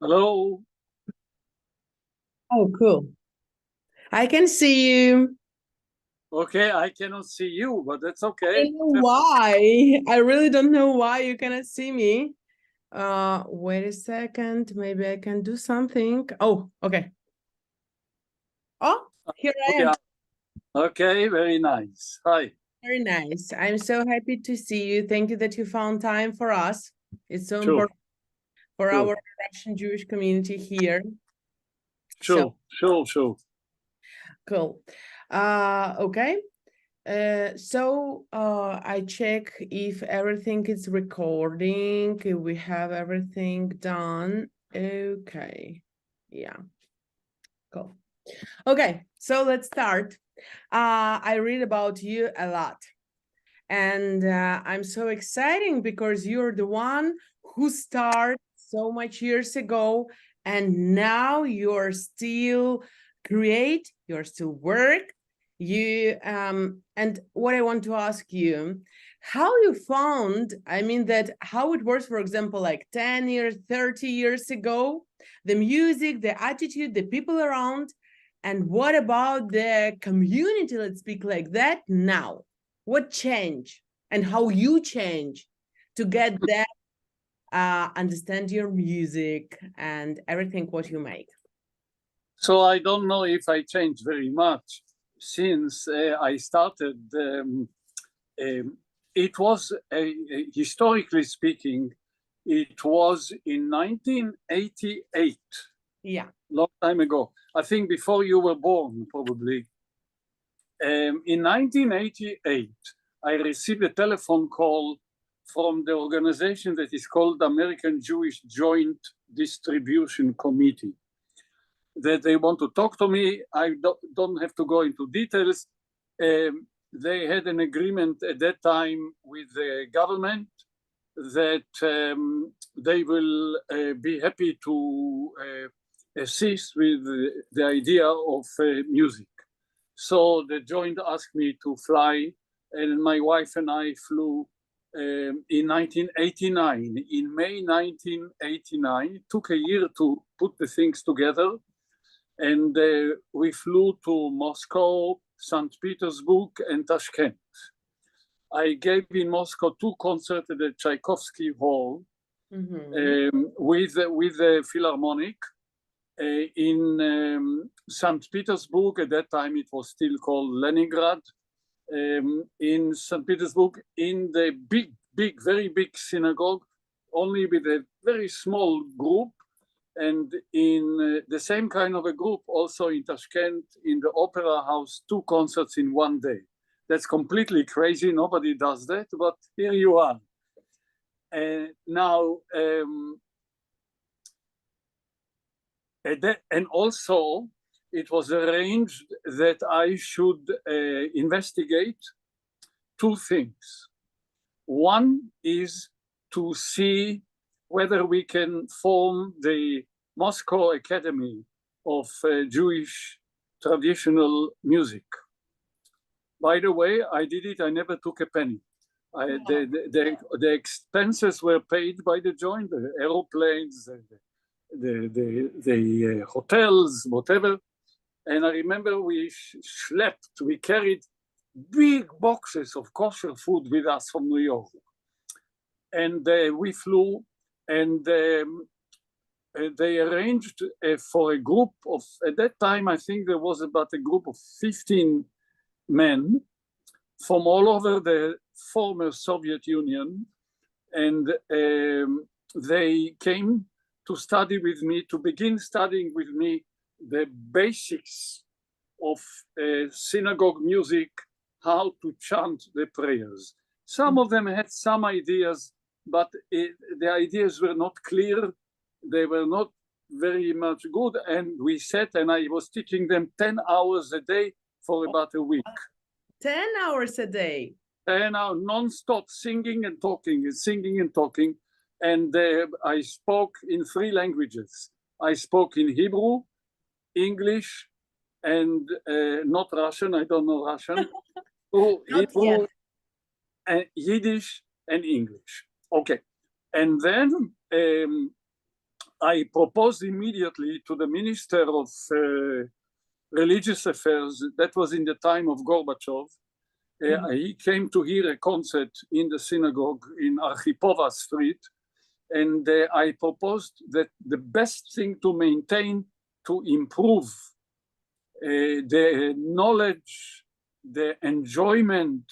Hello. Oh, cool. I can see you. Okay, I cannot see you, but that's I okay. don't know why. I really don't know why you cannot see me. Wait a second. Maybe I can do something. Oh, okay. Oh, here I Okay, am. okay, very nice. Hi. Very nice. I'm so happy to see you. Thank you that you found time for us. It's so Sure, important for sure, our Russian Jewish community here. So sure. cool. Okay. I check if everything is recording, if we have everything done. Okay. Yeah, cool. Okay, so let's start. I read about you a lot, and I'm so exciting because you're the one who started so much years ago, and now you're still create, you're still work. And what I want to ask you, how you found, I mean, that how it works, for example, like 10 years, 30 years ago, the music, the attitude, the people around, and what about the community, let's speak like that now? What change and how you change to get that understand your music and everything what you make? So I don't know if I changed very much since I started. It was, historically speaking, it was in 1988, Yeah. long time ago. I think before you were born, probably. In 1988, I received a telephone call from the organization that is called American Jewish Joint Distribution Committee, that they want to talk to me. I don't have to go into details. They had an agreement at that time with the government that they will be happy to assist with the idea of music. So the joint asked me to fly, and my wife and I flew in 1989. In May 1989, it took a year to put the things together, and we flew to Moscow, St. Petersburg, and Tashkent. I gave in Moscow 2 concerts at the Tchaikovsky Hall with the Philharmonic. In St. Petersburg, at that time it was still called Leningrad, in St. Petersburg, in the very big synagogue, only with a very small group, and in the same kind of a group also in Tashkent, in the Opera House, 2 concerts in one day. That's completely crazy. Nobody does that, but here you are. Now, and also, it was arranged that I should investigate 2 things. One is to see whether we can form the Moscow Academy of Jewish traditional music. By the way, I did it. I never took a penny. The expenses were paid by the joint, the aeroplanes, the hotels, whatever. And I remember we we carried big boxes of kosher food with us from New York. And we flew, and they arranged for a group of, at that time, I think there was about a group of 15 men from all over the former Soviet Union. And they came to study with me, to begin studying with me the basics of synagogue music, how to chant the prayers. Some of them had some ideas, but the ideas were not clear. They were not very much good. And we sat, and I was teaching them 10 hours a day for about a week. 10 hours a day? 10 hours, non-stop singing and talking, And I spoke in 3 languages. I spoke in Hebrew, English, and not Russian. I don't know Russian. So Hebrew, and Yiddish, and English. Okay. And then I proposed immediately to the Minister of Religious Affairs, that was in the time of Gorbachev. He came to hear a concert in the synagogue in Archipova Street, and I proposed that the best thing to maintain, to improve the knowledge, the enjoyment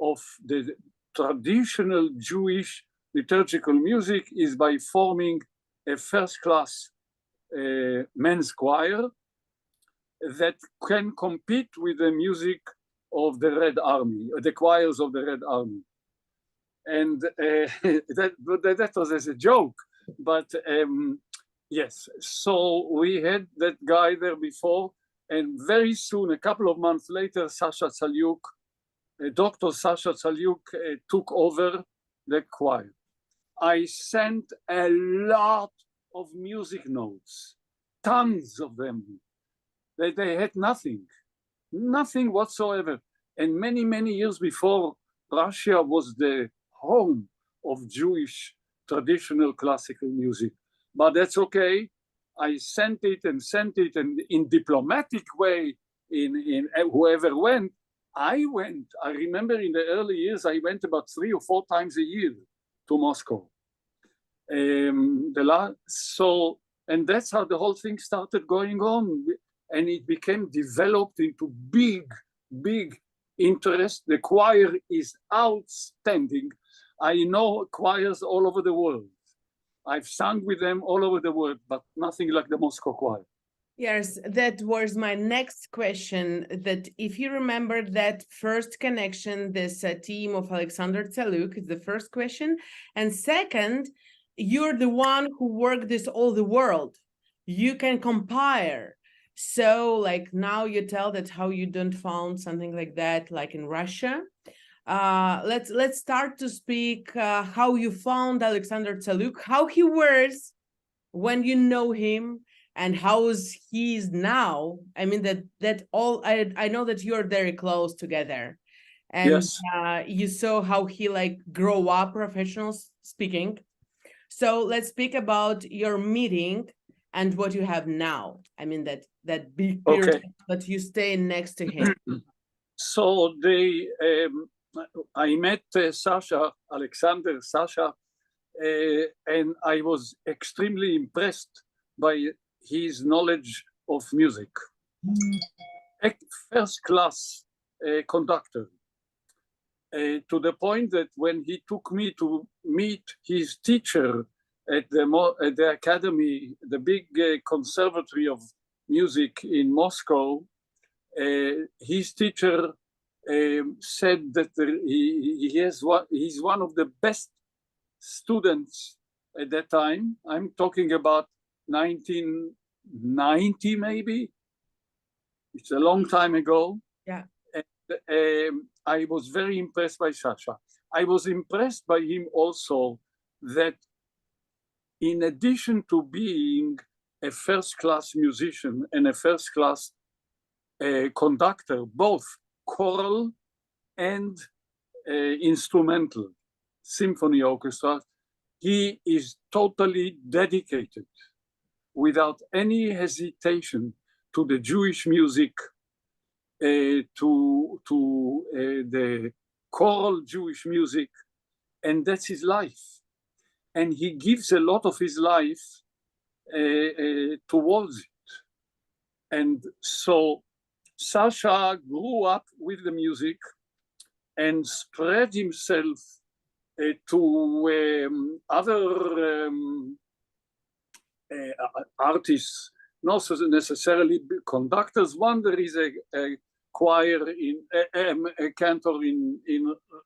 of the traditional Jewish liturgical music is by forming a first-class men's choir that can compete with the music of the Red Army, the choirs of the Red Army. And that was as a joke, but yes, so we had that guy there before, and very soon, a couple of months later, Sasha Saliuk, Dr. Sasha Saliuk took over the choir. I sent a lot of music notes, tons of them. They had nothing whatsoever. And many, many years before, Russia was the home of Jewish traditional classical music. But that's okay. I sent it, and in diplomatic way, in whoever went, I went. I remember in the early years, I went about 3 or 4 times a year to Moscow. And that's how the whole thing started going on. And it became developed into big interest. The choir is outstanding. I know choirs all over the world. I've sung with them all over the world, but nothing like the Moscow choir. Yes, that was my next question, that if you remember that first connection, this team of Alexander Tsaluk is the first question. And second, you're the one who worked this all the world. You can compare. So like now you tell that how you don't found something like that, like in Russia. Let's start to speak how you found Alexander Tsaluk, how he was when you know him, and how he is now. I mean that all I know that you're very close together, and yes. You saw how he like grow up professional speaking. So let's speak about your meeting and what you have now. I mean that big period, Okay. but you stay next to him. So I met Alexander Sasha, and I was extremely impressed by his knowledge of music. First class conductor, to the point that when he took me to meet his teacher at the academy, the big conservatory of music in Moscow, his teacher said that he's one of the best students at that time. I'm talking about 1990, maybe. It's a long time ago. Yeah. And I was very impressed by Sasha. I was impressed by him also that in addition to being a first-class musician and a first-class conductor, both choral and instrumental symphony orchestra, he is totally dedicated without any hesitation to the Jewish music, to the choral Jewish music, and that's his life. And he gives a lot of his life towards it. And so Sasha grew up with the music and spread himself to other artists, not necessarily conductors. There is a choir a cantor in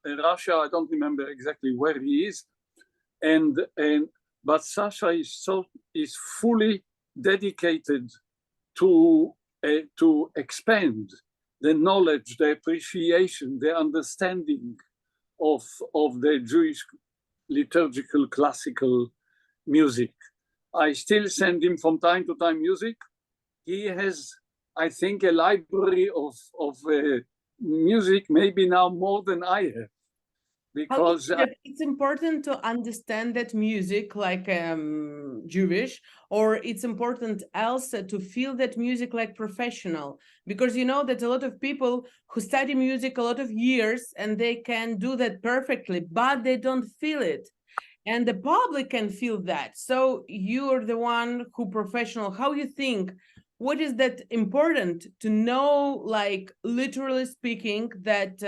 Russia. I don't remember exactly where he is, but Sasha is fully dedicated to expand the knowledge, the appreciation, the understanding of the Jewish liturgical classical music. I still send him from time to time music. He has, I think, a library of music, maybe now more than I have, because It's important to understand that music, like Jewish, or it's important also to feel that music like professional, because you know that a lot of people who study music a lot of years and they can do that perfectly, but they don't feel it. And the public can feel that. So you're the one who professional. How you think? What is that important to know, like literally speaking, that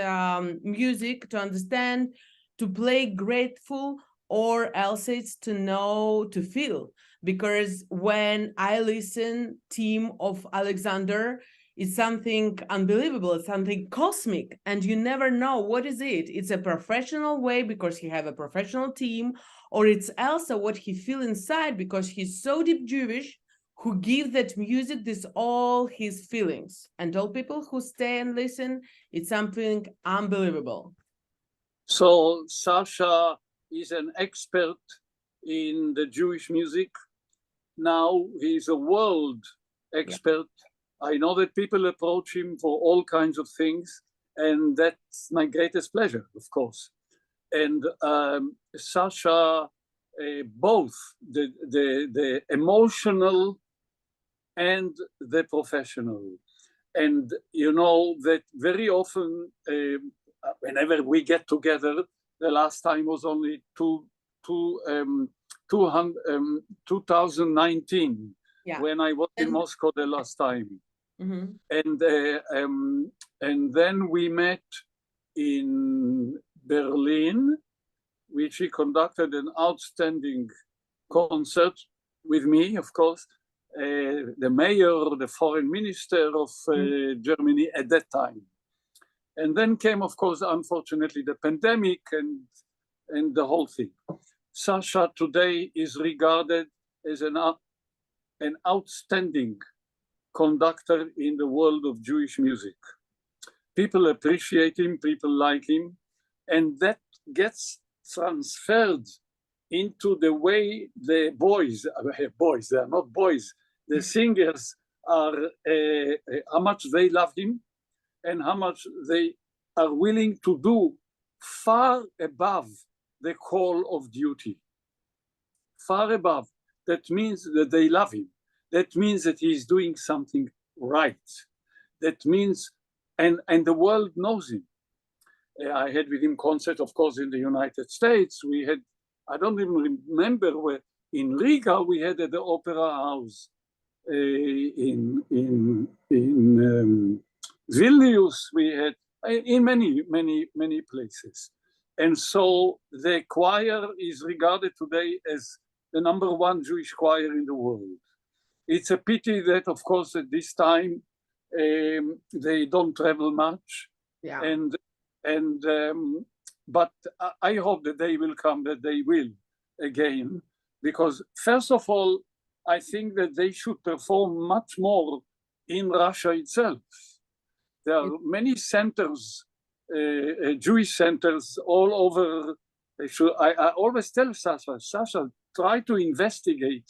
music to understand, to play grateful, or else it's to know, to feel? Because when I listen Team of Alexander, it's something unbelievable, it's something cosmic, and you never know what is it. It's a professional way because he have a professional team, or it's also what he feel inside because he's so deep Jewish, who give that music this all his feelings. And all people who stay and listen, it's something unbelievable. So Sasha is an expert in the Jewish music. Now he's a world expert. I know that people approach him for all kinds of things, and that's my greatest pleasure, of course. And Sasha, both the emotional and the professional. And you know that very often, whenever we get together, the last time was only 2019, when I was in Moscow the last time. Mm-hmm. And then we met in Berlin, which he conducted an outstanding concert with me, of course, the mayor, the foreign minister of Germany at that time. And then came, of course, unfortunately, the pandemic and the whole thing. Sasha today is regarded as an outstanding conductor in the world of Jewish music. People appreciate him, people like him, and that gets transferred into the way the boys, they are not boys, the singers are, how much they love him and how much they are willing to do far above the call of duty. Far above. That means that they love him. That means that he's doing something right. That means, and the world knows him. I had with him concerts, of course, in the United States. We had, I don't even remember where, in Riga, we had at the Opera House. In Vilnius, we had, in many places. And so the choir is regarded today as the #1 Jewish choir in the world. It's a pity that, of course, at this time, they don't travel much. Yeah. But I hope that they will come, that they will again, because first of all, I think that they should perform much more in Russia itself. There are many centers, Jewish centers all over. I always tell Sasha, try to investigate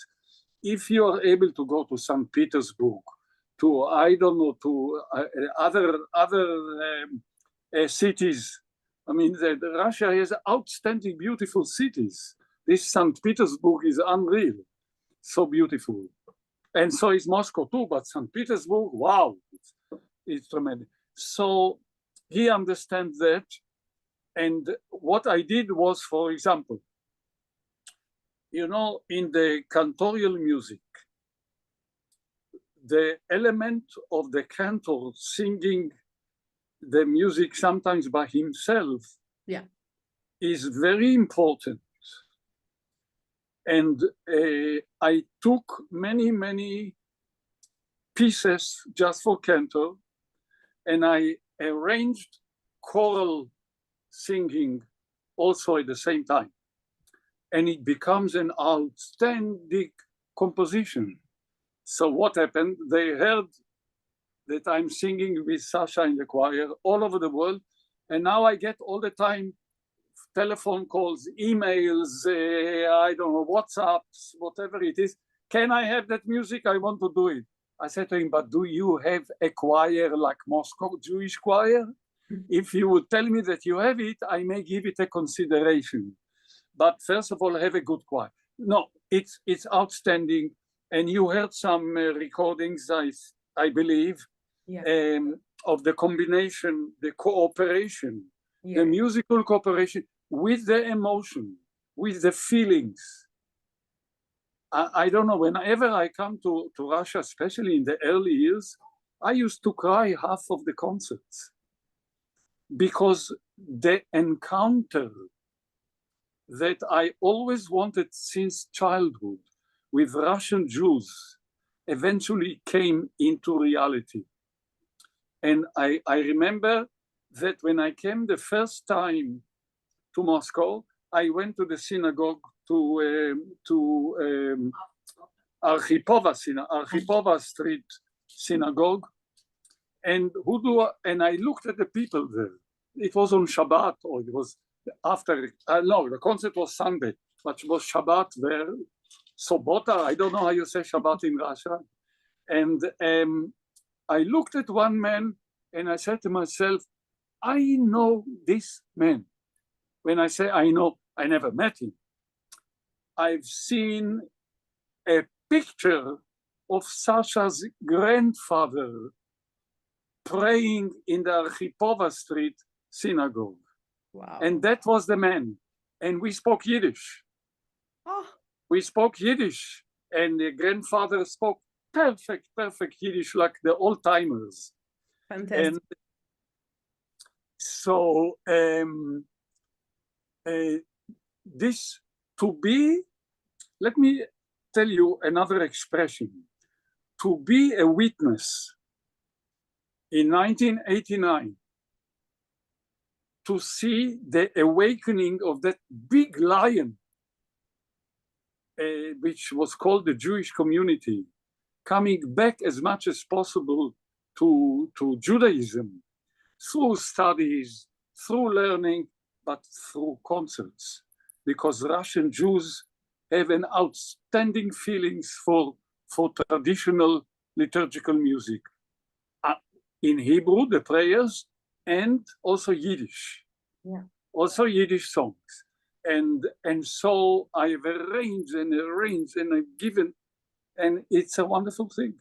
if you are able to go to St. Petersburg, to, I don't know, to other cities. I mean, Russia has outstanding, beautiful cities. This St. Petersburg is unreal, so beautiful. And so is Moscow too, but St. Petersburg, wow, it's tremendous. So he understands that. And what I did was, for example, you know, in the cantorial music, the element of the cantor singing the music sometimes by himself is very important. And I took many pieces just for cantor, and I arranged choral singing also at the same time. And it becomes an outstanding composition. So what happened? They heard that I'm singing with Sasha in the choir all over the world. And now I get all the time telephone calls, emails, I don't know, WhatsApps, whatever it is. Can I have that music? I want to do it. I said to him, but do you have a choir like Moscow Jewish choir? If you would tell me that you have it, I may give it a consideration. But first of all, have a good choir. No, it's outstanding. And you heard some recordings, I believe, of the combination, the cooperation, the musical cooperation with the emotion, with the feelings. I don't know, whenever I come to Russia, especially in the early years, I used to cry half of the concerts because the encounter that I always wanted since childhood with Russian Jews eventually came into reality. And I remember that when I came the first time to Moscow, I went to the synagogue to Archipova Street synagogue, and I looked at the people there. It was on Shabbat, or it was after. No, the concert was Sunday, but it was Shabbat there. Sobota, I don't know how you say Shabbat in Russia. And I looked at one man and I said to myself, I know this man. When I say I know, I never met him. I've seen a picture of Sasha's grandfather praying in the Archipova Street synagogue. Wow. And that was the man. And we spoke Yiddish. Oh. We spoke Yiddish. And the grandfather spoke perfect Yiddish, like the old timers. Fantastic. And so this to be, let me tell you another expression. To be a witness in 1989, to see the awakening of that big lion, which was called the Jewish community, coming back as much as possible to Judaism, through studies, through learning, but through concerts, because Russian Jews have an outstanding feelings for traditional liturgical music. In Hebrew, the prayers, and also Yiddish. Yeah. Also Yiddish songs. And so I've arranged and I've given, and it's a wonderful thing.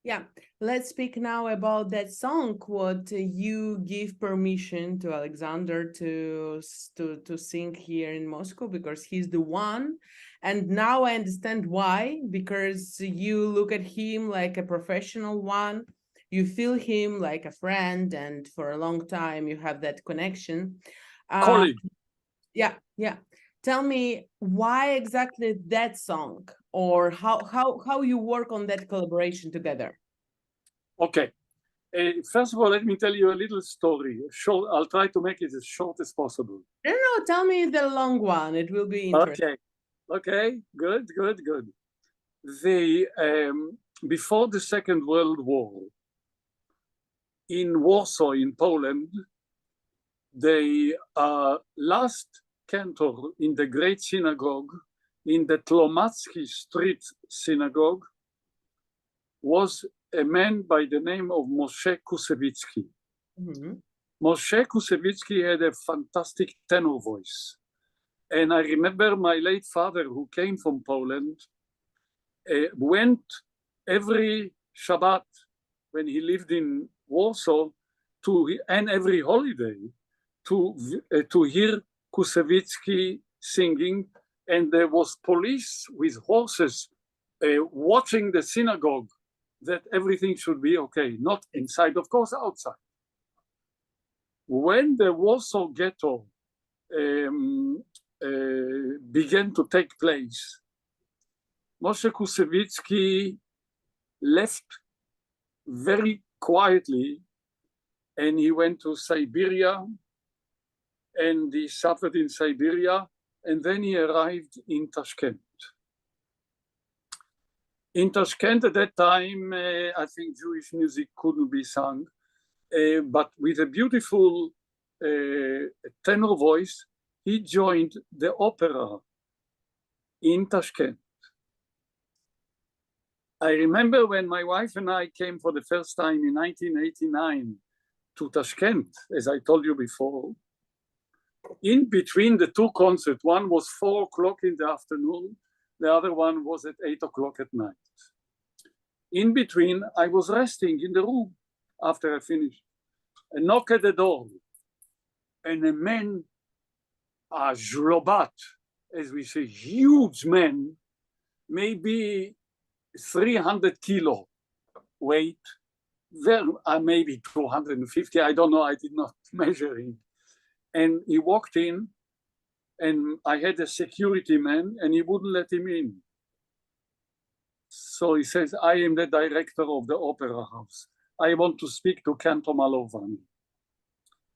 Yeah, let's speak now about that song. What you give permission to Alexander to sing here in Moscow, because he's the one. And now I understand why, because you look at him like a professional one, you feel him like a friend, and for a long time you have that connection. Colleague. Yeah. Tell me why exactly that song, or how you work on that collaboration together. Okay. First of all, let me tell you a little story. Short. I'll try to make it as short as possible. No, tell me the long one. It will be interesting. Okay. Good. Before the Second World War, in Warsaw, in Poland, the last cantor in the great synagogue, in the Tlomacki Street synagogue, was a man by the name of Moshe Kusevitsky. Mm-hmm. Moshe Kusevitsky had a fantastic tenor voice. And I remember my late father, who came from Poland, went every Shabbat when he lived in Warsaw, and every holiday, to hear Kusevitsky singing. And there was police with horses watching the synagogue, that everything should be okay, not inside, of course, outside. When the Warsaw Ghetto began to take place, Moshe Kusevitsky left very quietly, and he went to Siberia, and he suffered in Siberia, and then he arrived in Tashkent. In Tashkent at that time, I think Jewish music couldn't be sung, but with a beautiful tenor voice, he joined the opera in Tashkent. I remember when my wife and I came for the first time in 1989 to Tashkent, as I told you before. In between the two concerts, one was 4 o'clock in the afternoon, the other one was at 8 o'clock at night. In between, I was resting in the room after I finished. A knock at the door, and a man, a zlobat, as we say, huge man, maybe 300 kilo weight, maybe 250, I don't know, I did not measure him. And he walked in, and I had a security man, and he wouldn't let him in. So he says, I am the director of the opera house. I want to speak to Cantor Malovany.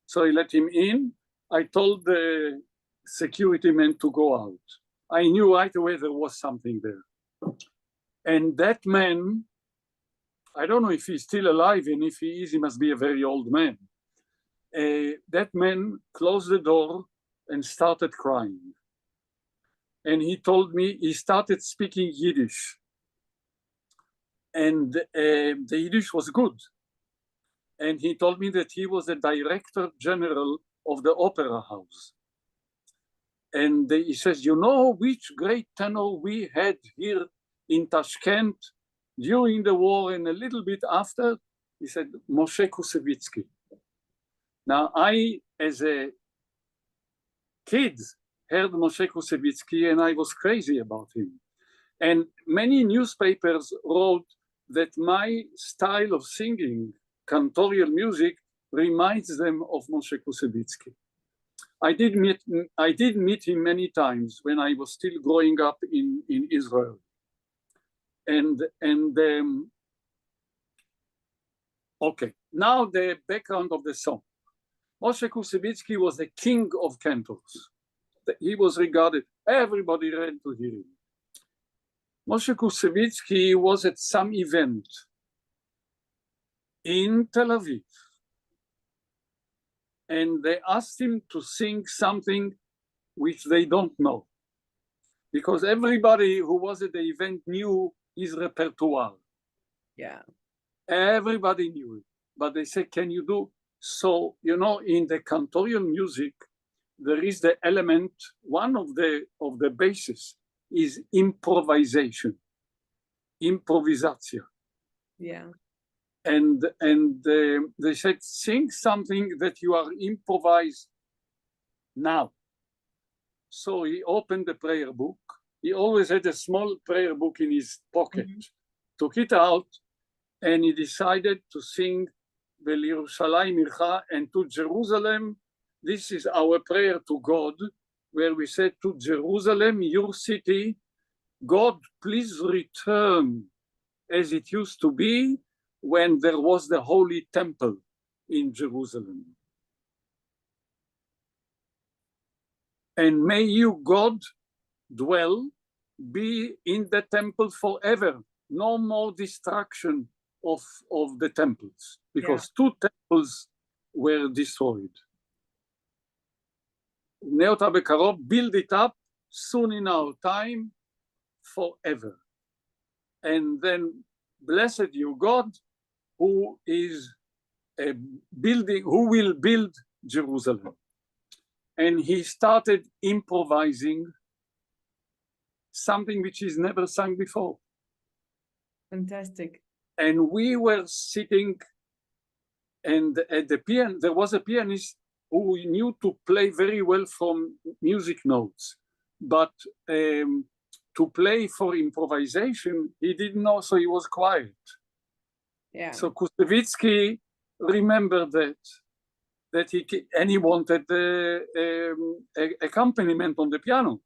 So he let him in. I told the security man to go out. I knew right away there was something there. And that man, I don't know if he's still alive, and if he is, he must be a very old man. That man closed the door and started crying. And he told me he started speaking Yiddish. And the Yiddish was good. And he told me that he was the director general of the opera house. And he says, you know which great tenor we had here in Tashkent during the war and a little bit after? He said, Moshe Kusevitsky. Now, I, as a kid, heard Moshe Kusevitsky, and I was crazy about him. And many newspapers wrote that my style of singing, cantorial music, reminds them of Moshe Kusevitsky. I did meet him many times when I was still growing up in Israel. Okay, now the background of the song. Moshe Kusevitsky was the king of cantors. He was regarded, everybody ran to hear him. Moshe Kusevitsky was at some event in Tel Aviv, and they asked him to sing something which they don't know, because everybody who was at the event knew his repertoire. Yeah. Everybody knew it, but they said, can you do? So, you know, in the cantorial music, there is the element, one of the bases is improvisation, improvisatio. Yeah. And they said, sing something that you are improvised now. So he opened the prayer book. He always had a small prayer book in his pocket, took it out, and he decided to sing Vel Yerushalayim Ircha, and to Jerusalem. This is our prayer to God, where we said to Jerusalem, your city, God, please return as it used to be when there was the Holy Temple in Jerusalem. And may you, God, be in the temple forever. No more destruction of the temples, because 2 temples were destroyed. Neota Bekarov, build it up soon in our time, forever. And then blessed you, God, who is who will build Jerusalem. And he started improvising something which is never sung before. Fantastic. And we were sitting, and at the piano, there was a pianist who knew to play very well from music notes, but to play for improvisation, he didn't know, so he was quiet. Yeah. So Kusevitsky remembered that he wanted the accompaniment on the piano.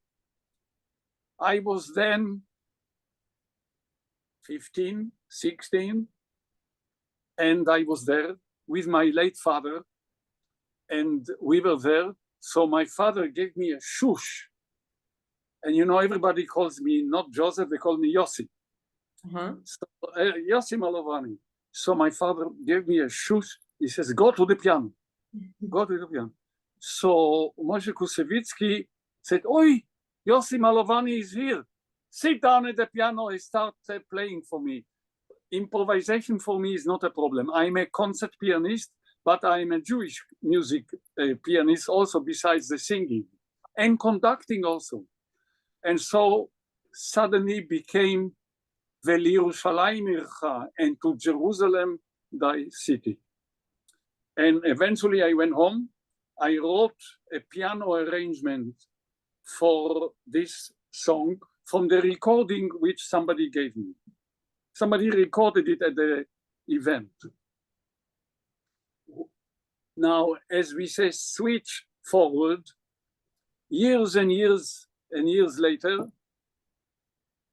I was then 15, 16, and I was there with my late father, and we were there. So my father gave me a shush. And you know, everybody calls me not Joseph, they call me Yossi. So, Yossi Malovany. So my father gave me a shush. He says, go to the piano. Go to the piano. So Moshe Kusevitsky said, oi, Yossi Malovany is here. Sit down at the piano and start playing for me. Improvisation for me is not a problem. I'm a concert pianist, but I'm a Jewish music pianist also, besides the singing and conducting also. And so suddenly became Ve'lYerushalayim Ircha, and to Jerusalem thy city. And eventually I went home. I wrote a piano arrangement for this song from the recording which somebody gave me. Somebody recorded it at the event. Now, as we say, switch forward, years and years and years later,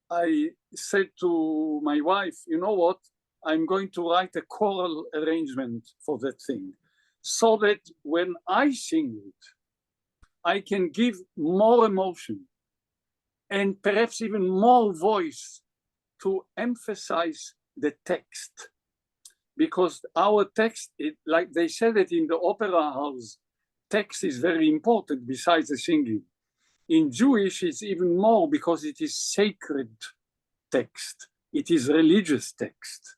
I said to my wife, you know what? I'm going to write a choral arrangement for that thing, so that when I sing it, I can give more emotion and perhaps even more voice to emphasize the text. Because our text, like they said it in the opera house, text is very important besides the singing. In Jewish, it's even more because it is sacred text. It is religious text.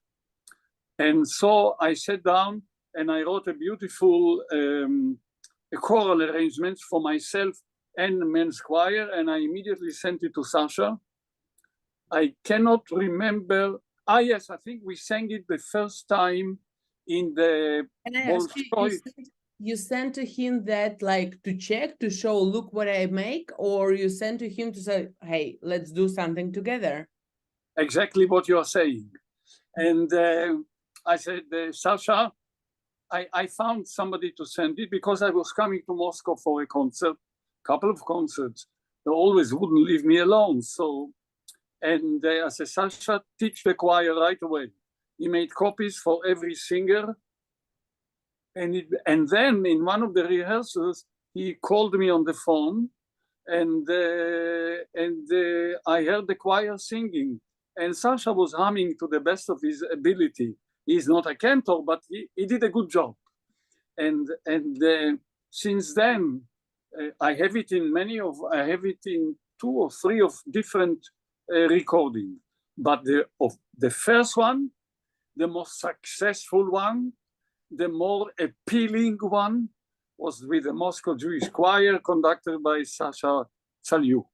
And so I sat down and I wrote a beautiful choral arrangement for myself and the men's choir, and I immediately sent it to Sasha. I cannot remember. Yes, I think we sang it the first time in the Bolshoi. You sent to him that like to check, to show, look what I make, or you sent to him to say, hey, let's do something together? Exactly what you're saying. And I said, Sasha, I found somebody to send it because I was coming to Moscow for a concert, couple of concerts. They always wouldn't leave me alone. So, and I said, Sasha, teach the choir right away. He made copies for every singer. And then in one of the rehearsals, he called me on the phone, and I heard the choir singing. And Sasha was humming to the best of his ability. He's not a cantor, but he did a good job. And since then, I have it in 2 or 3 of different recordings. But the first one, the most successful one, the more appealing one, was with the Moscow Jewish Choir conducted by Sasha Tsalyuk.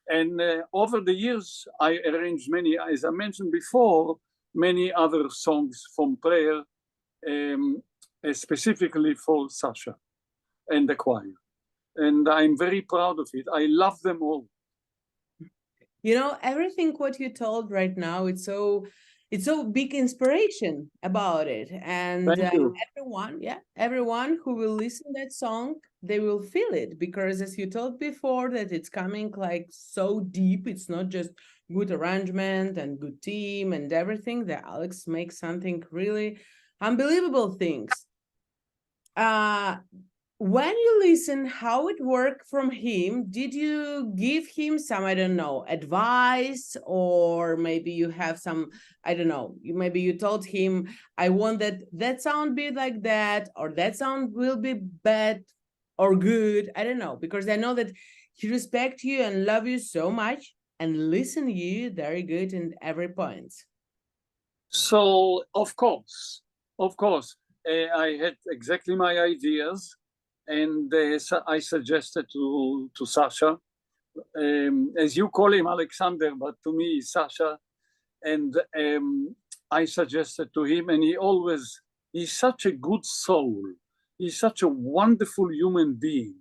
And over the years, I arranged many, as I mentioned before, many other songs from prayer, specifically for Sasha and the choir. And I'm very proud of it. I love them all. You know, everything what you told right now, it's so big inspiration about it. And everyone who will listen that song, they will feel it, because as you told before, that it's coming like so deep. It's not just good arrangement and good team and everything. That Alex makes something really unbelievable things. When you listen how it worked from him, did you give him some, I don't know, advice, or maybe you have some, I don't know, maybe you told him, I want that sound be like that, or that sound will be bad or good, I don't know, because I know that he respects you and love you so much and listen to you very good in every point. So, of course, I had exactly my ideas. And I suggested to Sasha, as you call him Alexander, but to me Sasha, and I suggested to him, and he's such a good soul. He's such a wonderful human being.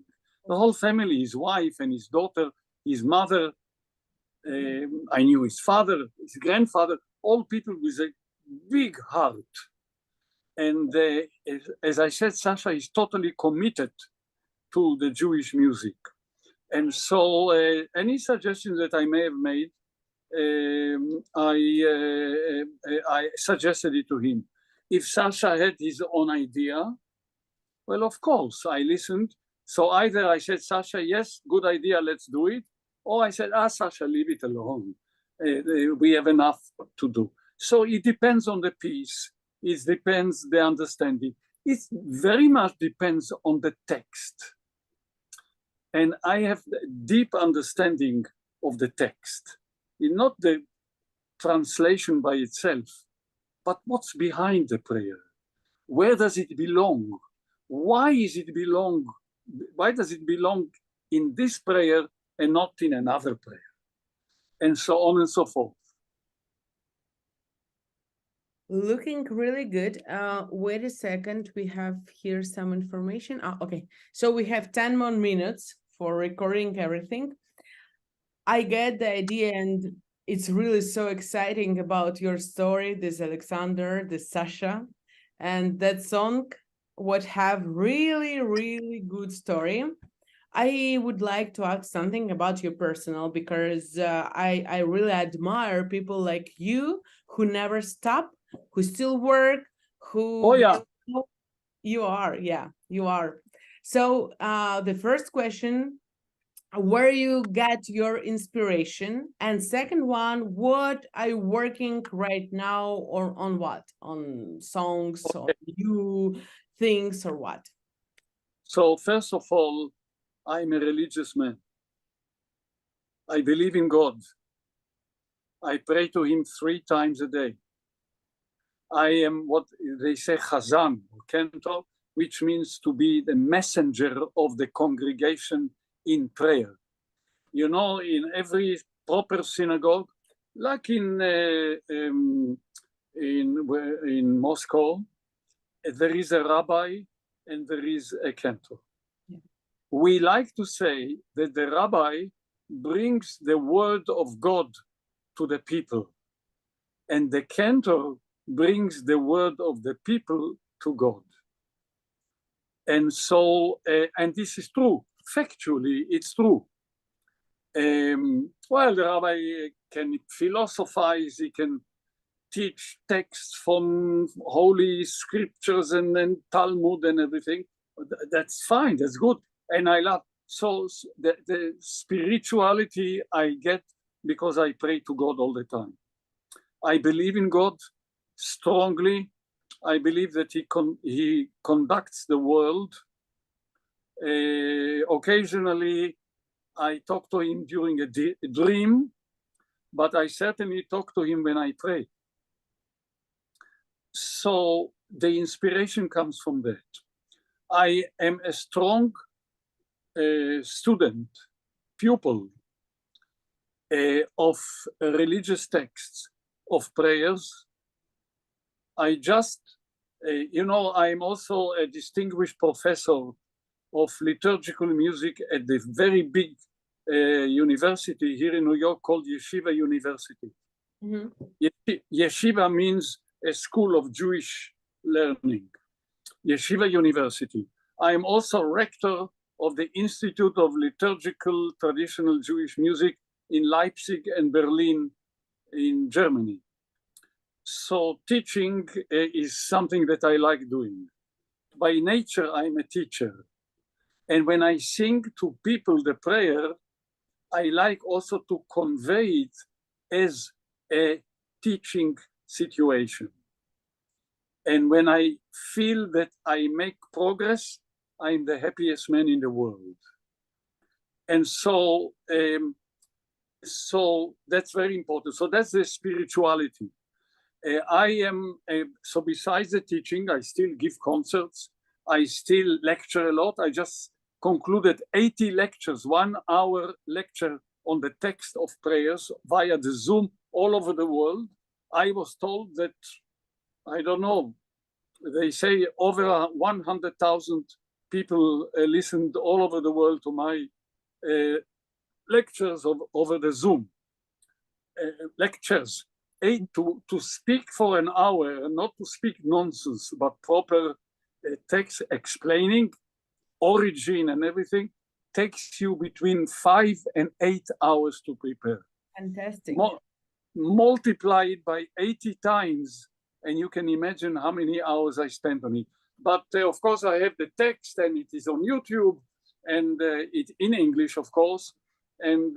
The whole family, his wife and his daughter, his mother, I knew his father, his grandfather, all people with a big heart. And as I said, Sasha is totally committed to the Jewish music. And so any suggestions that I may have made, I suggested it to him. If Sasha had his own idea, well, of course, I listened. So either I said, Sasha, yes, good idea, let's do it. Or I said, Sasha, leave it alone. We have enough to do. So it depends on the piece. It depends the understanding. It very much depends on the text. And I have a deep understanding of the text. Not the translation by itself, but what's behind the prayer. Where does it belong? Why does it belong in this prayer and not in another prayer? And so on and so forth. Looking really good. Wait a second. We have here some information. Okay. So we have 10 more minutes for recording everything. I get the idea, and it's really so exciting about your story, this Alexander, this Sasha, and that song would have really, really good story. I would like to ask something about your personal, because I really admire people like you who never stop, who still work, who... Oh, yeah. You are, yeah, you are. So the first question, where you get your inspiration, and second one, what are you working right now, or on what? On songs, Okay. on new things, or what? So first of all, I'm a religious man. I believe in God. I pray to him 3 times a day. I am what they say chazan, or cantor, which means to be the messenger of the congregation in prayer. You know, in every proper synagogue, like in Moscow, there is a rabbi and there is a cantor. Yeah. We like to say that the rabbi brings the word of God to the people, and the cantor brings the word of the people to God. And so, and this is true. Factually, it's true. Well, the rabbi can philosophize, he can teach texts from holy scriptures and Talmud and everything. That's fine, that's good. And I love, so the spirituality I get because I pray to God all the time. I believe in God strongly. I believe that he conducts the world. Occasionally, I talk to him during a dream, but I certainly talk to him when I pray. So the inspiration comes from that. I am a strong student, pupil of religious texts, of prayers. I just, you know, I'm also a distinguished professor of liturgical music at the very big university here in New York called Ieshiva University. Mm-hmm. Yeshiva means a school of Jewish learning. Yeshiva University. I am also rector of the Institute of Liturgical Traditional Jewish Music in Leipzig and Berlin in Germany. So teaching is something that I like doing. By nature, I'm a teacher. And when I sing to people the prayer, I like also to convey it as a teaching situation. And when I feel that I make progress, I'm the happiest man in the world. And so, so that's very important. So that's the spirituality. So besides the teaching, I still give concerts. I still lecture a lot. I just concluded 80 lectures, 1 hour lecture on the text of prayers via the Zoom all over the world. I was told that, I don't know, they say over 100,000 people listened all over the world to my lectures over the Zoom. Lectures. To speak for an hour, and not to speak nonsense, but proper text explaining origin and everything, takes you between 5 and 8 hours to prepare. Fantastic. Multiply it by 80 times, and you can imagine how many hours I spent on it. But of course, I have the text, and it is on YouTube, and it's in English, of course. And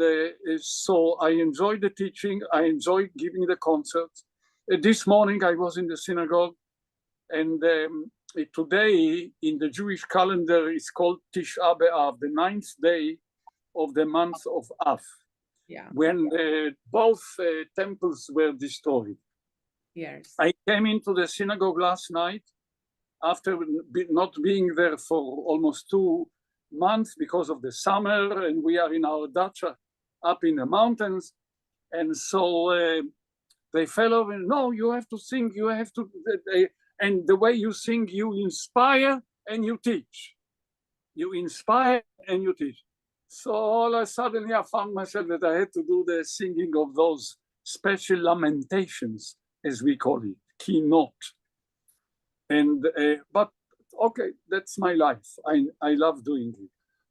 so I enjoy the teaching. I enjoy giving the concerts. This morning I was in the synagogue, and today in the Jewish calendar is called Tisha B'Av, the 9th day of the month of Av, when both temples were destroyed. Yes. I came into the synagogue last night. after not being there for almost 2 months because of the summer, and we are in our dacha up in the mountains. And so they fell over, no, you have to sing, you have to, and the way you sing, you inspire and you teach. You inspire and you teach. So all of a sudden, I found myself that I had to do the singing of those special lamentations, as we call it, keynote. And but okay, that's my life. I love doing it.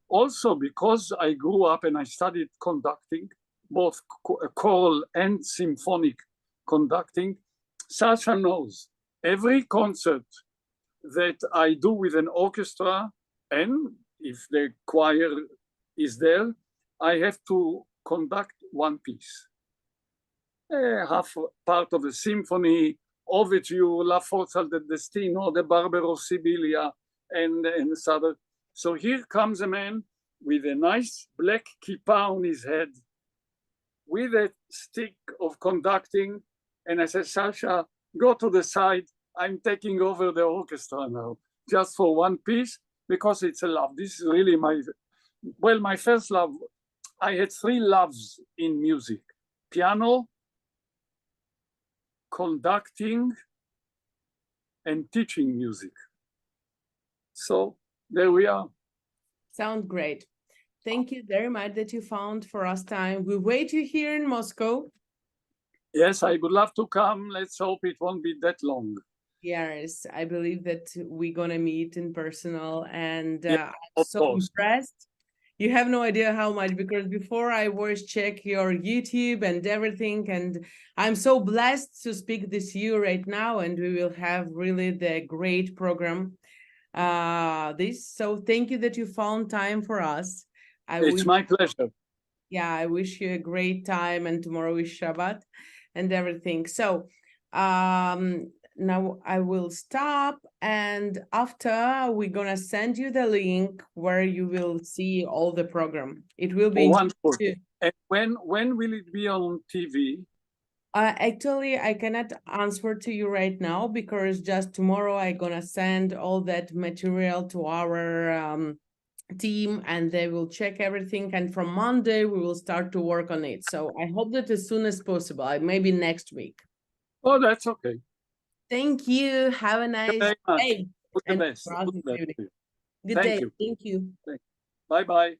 Also, because I grew up and I studied conducting, both choral and symphonic conducting, Sasha knows every concert that I do with an orchestra, and if the choir is there, I have to conduct one piece. Half part of a symphony, overture, La Forza del Destino, the Barbero Sibilia, and other. So here comes a man with a nice black kippah on his head, with a stick of conducting, and I said, Sasha, go to the side. I'm taking over the orchestra now, just for one piece, because it's a love. This is really my first love. I had 3 loves in music: piano, conducting, and teaching music. So there we are. Sounds great. Thank you very much that you found for us time. We wait you here in Moscow. Yes, I would love to come. Let's hope it won't be that long. Yes, I believe that we're gonna meet in personal, and Yeah, I'm so impressed. You have no idea how much, because before I always check your YouTube and everything, and I'm so blessed to speak this you right now, and we will have really the great program. So thank you that you found time for us. It's my pleasure. Yeah, I wish you a great time, and tomorrow is Shabbat and everything. So now I will stop, and after we're gonna send you the link where you will see all the program. It will be wonderful. And when will it be on TV? Actually, I cannot answer to you right now, because just tomorrow I'm gonna send all that material to our team, and they will check everything, and from Monday we will start to work on it. So I hope that as soon as possible, maybe next week. Oh, that's okay. Thank you. Have a nice day. All the best. Good Thank day. you. Thank you. Bye-bye.